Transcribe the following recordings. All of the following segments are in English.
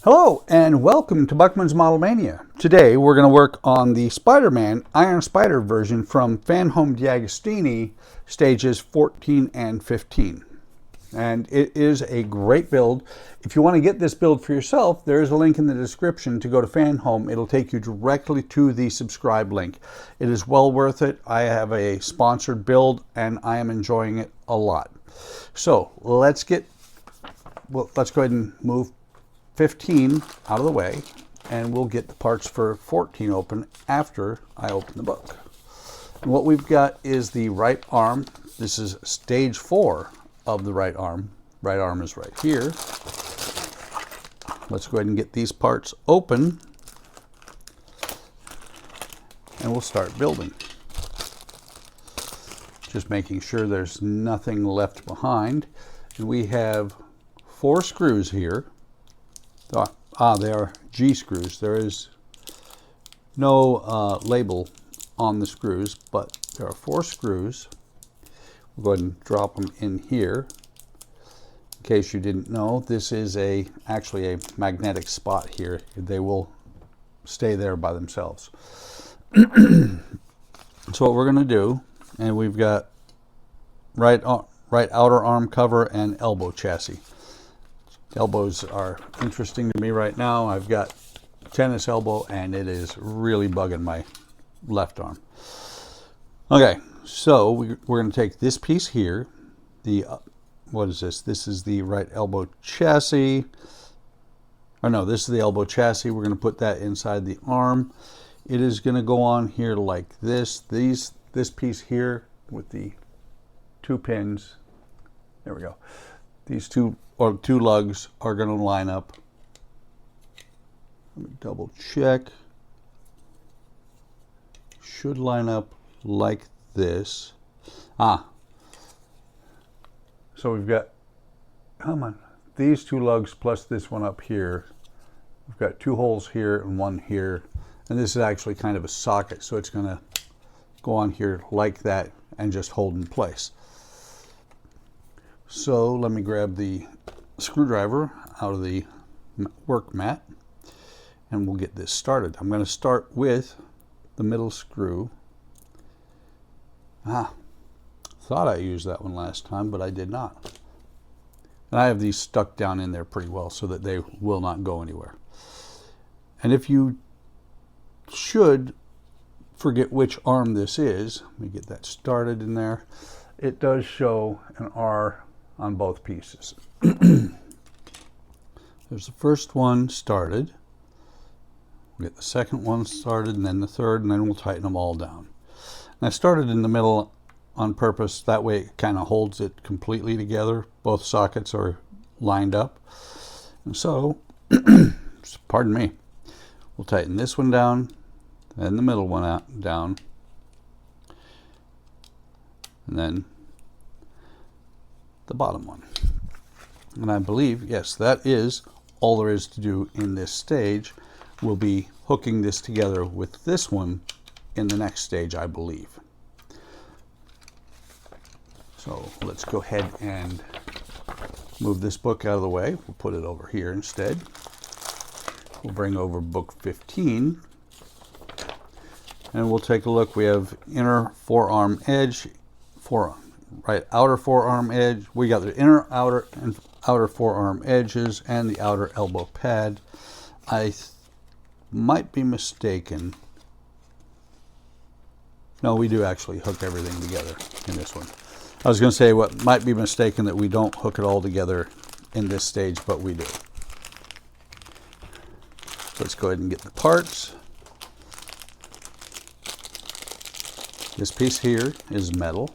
Hello and welcome to Buckman's Model Mania. Today we're going to work on the Spider-Man Iron Spider version from Fanhome D'Agostini stages 14 and 15. And it is a great build. If you want to get this build for yourself, there is a link in the description to go to Fanhome. It'll take you directly to the subscribe link. It is well worth it. I have a sponsored build and I am enjoying it a lot. So let's go ahead and move 15 out of the way, and we'll get the parts for 14 open after I open the book. And what we've got is the right arm. This is stage 4 of the right arm. Right arm is right here. Let's go ahead and get these parts open, and we'll start building. Just making sure there's nothing left behind. And we have 4 screws here. They are G screws. There is no label on the screws, but there are 4 screws. We'll go ahead and drop them in here. In case you didn't know, this is actually a magnetic spot here. They will stay there by themselves. So what we're going to do, and we've got right outer arm cover and elbow chassis. Elbows are interesting to me right now. I've got tennis elbow and it is really bugging my left arm. Okay, so we're going to take this piece here. What is this? This is the right elbow chassis. Oh no, this is the elbow chassis. We're going to put that inside the arm. It is going to go on here like this. This piece here with the 2 pins. There we go. These two lugs are going to line up. Let me double check. Should line up like this. So we've got, come on, these 2 lugs plus this one up here. We've got 2 holes here and 1 here. And this is actually kind of a socket, so it's going to go on here like that and just hold in place. So let me grab the screwdriver out of the work mat and we'll get this started. I'm going to start with the middle screw. Thought I used that one last time, but I did not. And I have these stuck down in there pretty well so that they will not go anywhere. And if you should forget which arm this is, let me get that started in there. It does show an R on both pieces. There's the first one started. We'll get the second one started, and then the third, and then we'll tighten them all down. And I started in the middle on purpose. That way it kind of holds it completely together. Both sockets are lined up. And so, pardon me, we'll tighten this one down, then the middle one down, and then the bottom one. And I believe, yes, that is all there is to do in this stage. We'll be hooking this together with this one in the next stage, I believe. So let's go ahead and move this book out of the way. We'll put it over here instead. We'll bring over book 15 and we'll take a look. We have inner forearm edge, right outer forearm edge. We got the inner, outer, and outer forearm edges and the outer elbow pad. I might be mistaken. No, we do actually hook everything together in this one. I was going to say what might be mistaken that we don't hook it all together in this stage, but we do. Let's go ahead and get the parts. This piece here is metal.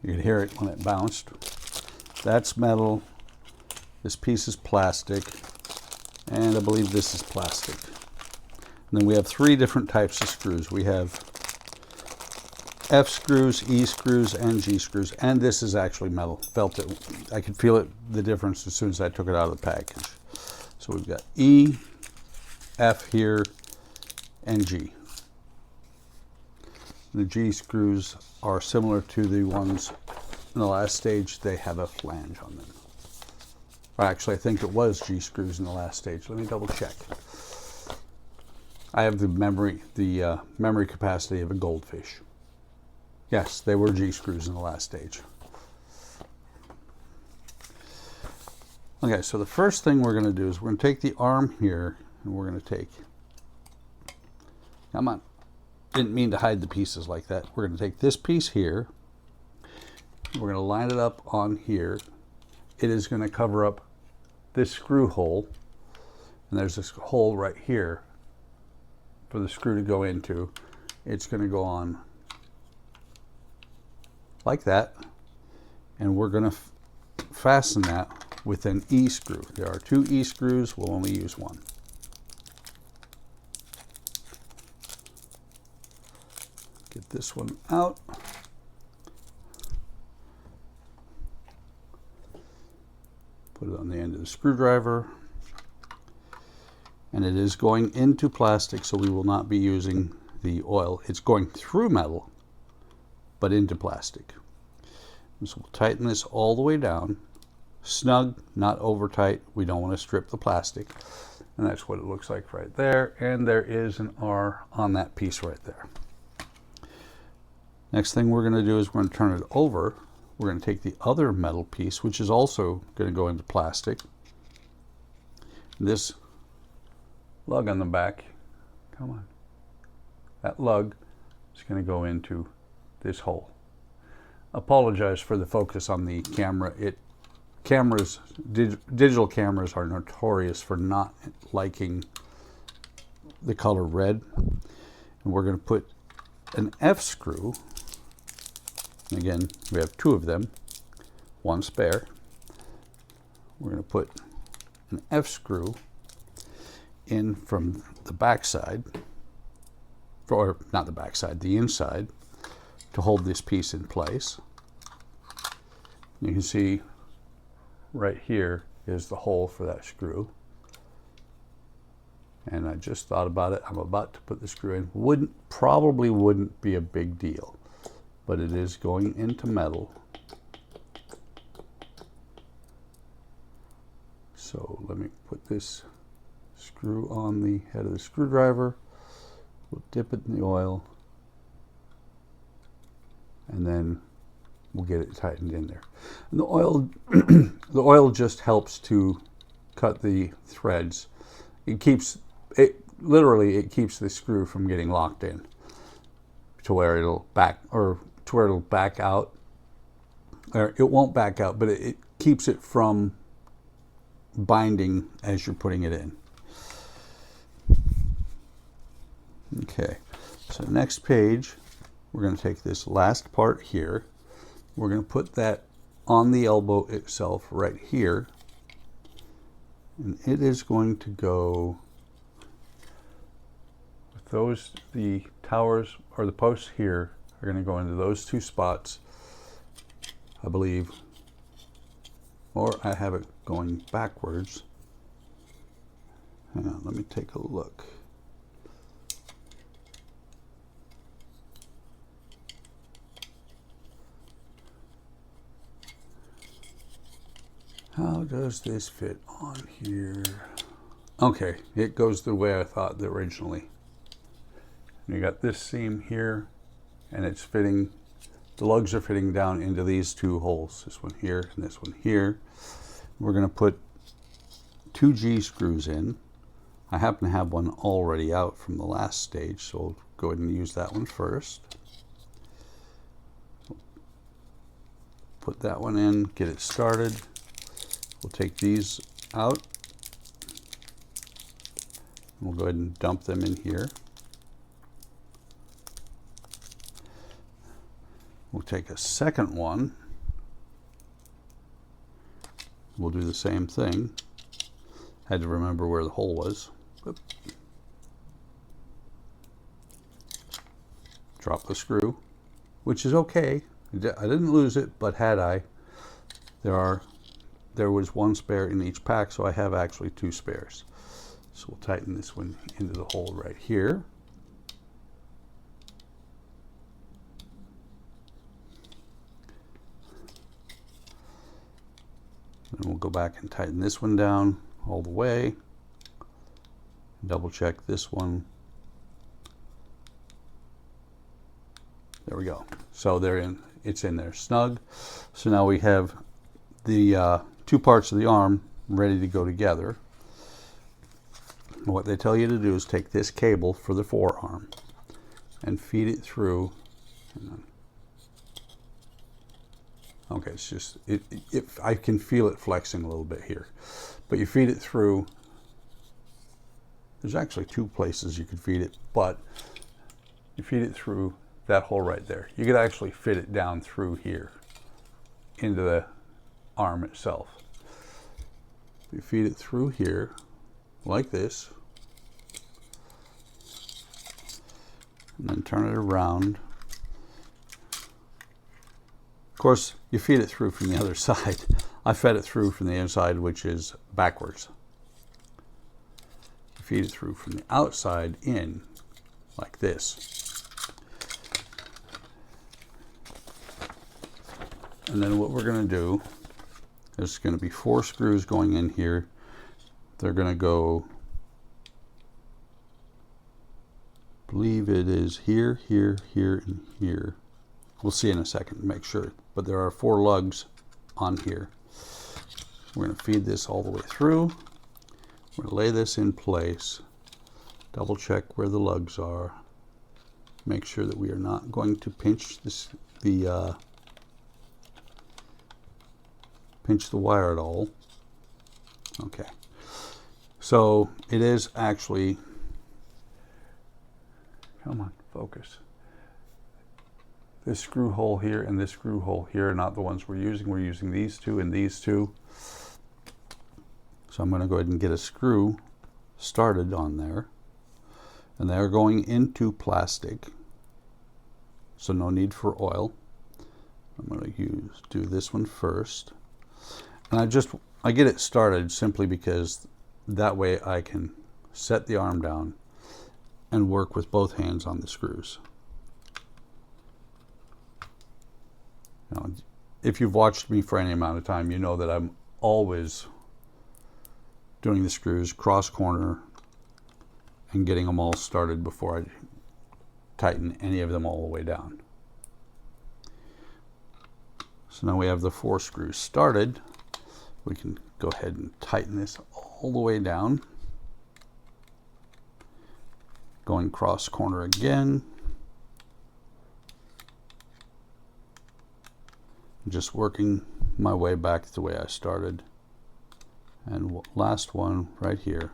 You could hear it when it bounced. That's metal. This piece is plastic. And I believe this is plastic. And then we have 3 different types of screws. We have F screws, E screws, and G screws. And this is actually metal. Felt it. I could feel the difference as soon as I took it out of the package. So we've got E, F here, and G. The G screws are similar to the ones in the last stage, they have a flange on them. Or actually, I think it was G-screws in the last stage. Let me double check. I have the memory capacity of a goldfish. Yes, they were G-screws in the last stage. Okay, so the first thing we're going to do is we're going to take the arm here, and we're going to take, come on, didn't mean to hide the pieces like that. We're going to take this piece here, we're going to line it up on here. It is going to cover up this screw hole, and there's this hole right here for the screw to go into. It's going to go on like that, and we're going to fasten that with an E screw. There are 2 E screws, we'll only use one. Get this one out. Put it on the end of the screwdriver. And it is going into plastic, so we will not be using the oil. It's going through metal, but into plastic. And so we'll tighten this all the way down. Snug, not over tight. We don't want to strip the plastic. And that's what it looks like right there. And there is an R on that piece right there. Next thing we're going to do is we're going to turn it over. We're going to take the other metal piece, which is also going to go into plastic. This lug on the back, come on, that lug is going to go into this hole. Apologize for the focus on the camera. Digital cameras are notorious for not liking the color red. And we're going to put an F screw. Again, we have 2 of them, 1 spare. We're going to put an F screw in from the back side, or not the back side, the inside, to hold this piece in place. You can see right here is the hole for that screw. And I just thought about it. I'm about to put the screw in. Probably wouldn't be a big deal, but it is going into metal. So let me put this screw on the head of the screwdriver. We'll dip it in the oil, and then we'll get it tightened in there. And the oil, the oil just helps to cut the threads. It keeps it literally. It keeps the screw from getting locked in to where it'll back out. Or it won't back out, but it keeps it from binding as you're putting it in. Okay, so next page, we're going to take this last part here. We're going to put that on the elbow itself right here. And it is going to go with those, the towers or the posts here are going to go into those 2 spots, I believe. Or I have it going backwards. Hang on, let me take a look. How does this fit on here? Okay, it goes the way I thought originally. You got this seam here, and it's fitting, the lugs are fitting down into these 2 holes, this one here and this one here. We're going to put 2 G screws in. I happen to have one already out from the last stage, so we'll go ahead and use that one first. Put that one in, get it started. We'll take these out. We'll go ahead and dump them in here. We'll take a second one. We'll do the same thing. Had to remember where the hole was. Oop. Drop the screw, which is okay. I didn't lose it, but had I, there was 1 spare in each pack, so I have actually 2 spares. So we'll tighten this one into the hole right here. then we'll go back and tighten this one down all the way. Double check this one. There we go. So it's in there snug. So now we have the two parts of the arm ready to go together. What they tell you to do is take this cable for the forearm and feed it through. Okay, it's just, I can feel it flexing a little bit here. But you feed it through. There's actually two places you could feed it, but you feed it through that hole right there. You could actually fit it down through here into the arm itself. You feed it through here like this, and then turn it around. Of course, you feed it through from the other side. I fed it through from the inside, which is backwards. You feed it through from the outside in, like this. And then what we're going to do, there's going to be 4 screws going in here. They're going to go, I believe it is here, here, here, and here. We'll see in a second, make sure. But there are 4 lugs on here. We're going to feed this all the way through. We're going to lay this in place. Double check where the lugs are. Make sure that we are not going to pinch pinch the wire at all. Okay. So it is actually, come on, focus. This screw hole here and this screw hole here are not the ones we're using. We're using these two and these two. So I'm going to go ahead and get a screw started on there. And they're going into plastic. So no need for oil. I'm going to do this one first. And I get it started simply because that way I can set the arm down and work with both hands on the screws. Now, if you've watched me for any amount of time, you know that I'm always doing the screws cross corner and getting them all started before I tighten any of them all the way down. So now we have the 4 screws started. We can go ahead and tighten this all the way down. Going cross corner again. Just working my way back the way I started. And last one right here.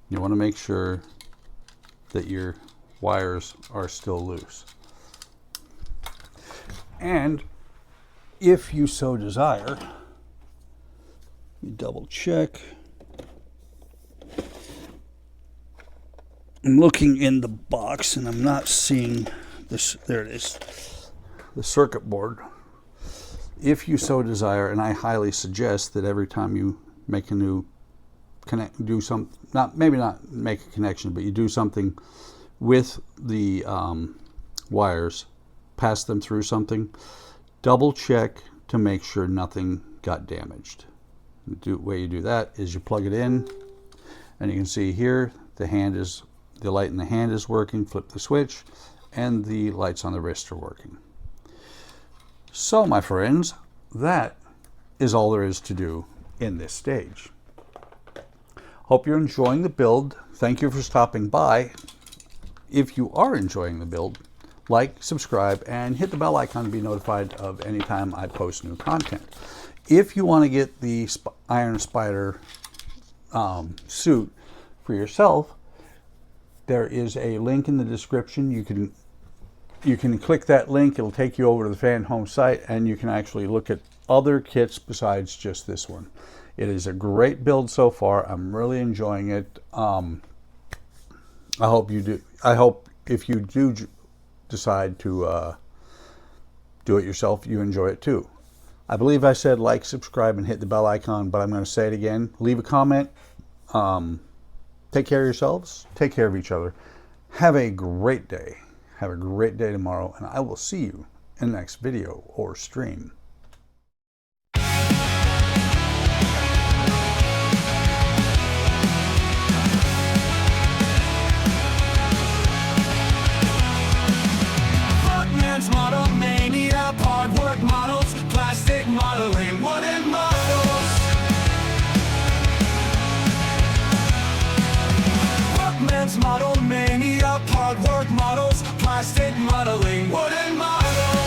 You want to make sure that your wires are still loose. And if you so desire, you double check. I'm looking in the box and I'm not seeing this. There it is, the circuit board. If you so desire, and I highly suggest that every time you make a new maybe not make a connection, but you do something with the wires, pass them through something, double check to make sure nothing got damaged. The way you do that is you plug it in, and you can see here the light in the hand is working. Flip the switch, and the lights on the wrist are working. So, my friends, that is all there is to do in this stage. Hope you're enjoying the build. Thank you for stopping by. If you are enjoying the build, like, subscribe, and hit the bell icon to be notified of any time I post new content. If you want to get the Iron Spider suit for yourself, there is a link in the description. You can click that link. It'll take you over to the Fanhome site, and you can actually look at other kits besides just this one. It is a great build so far. I'm really enjoying it. I hope you do. I hope if you do decide to do it yourself, you enjoy it too. I believe I said like, subscribe, and hit the bell icon, but I'm going to say it again. Leave a comment. Take care of yourselves. Take care of each other. Have a great day. Have a great day tomorrow, and I will see you in the next video or stream. Model mania, hard work models, plastic modeling, wooden models. Workman's model mania, hard work models, plastic modeling, wooden models.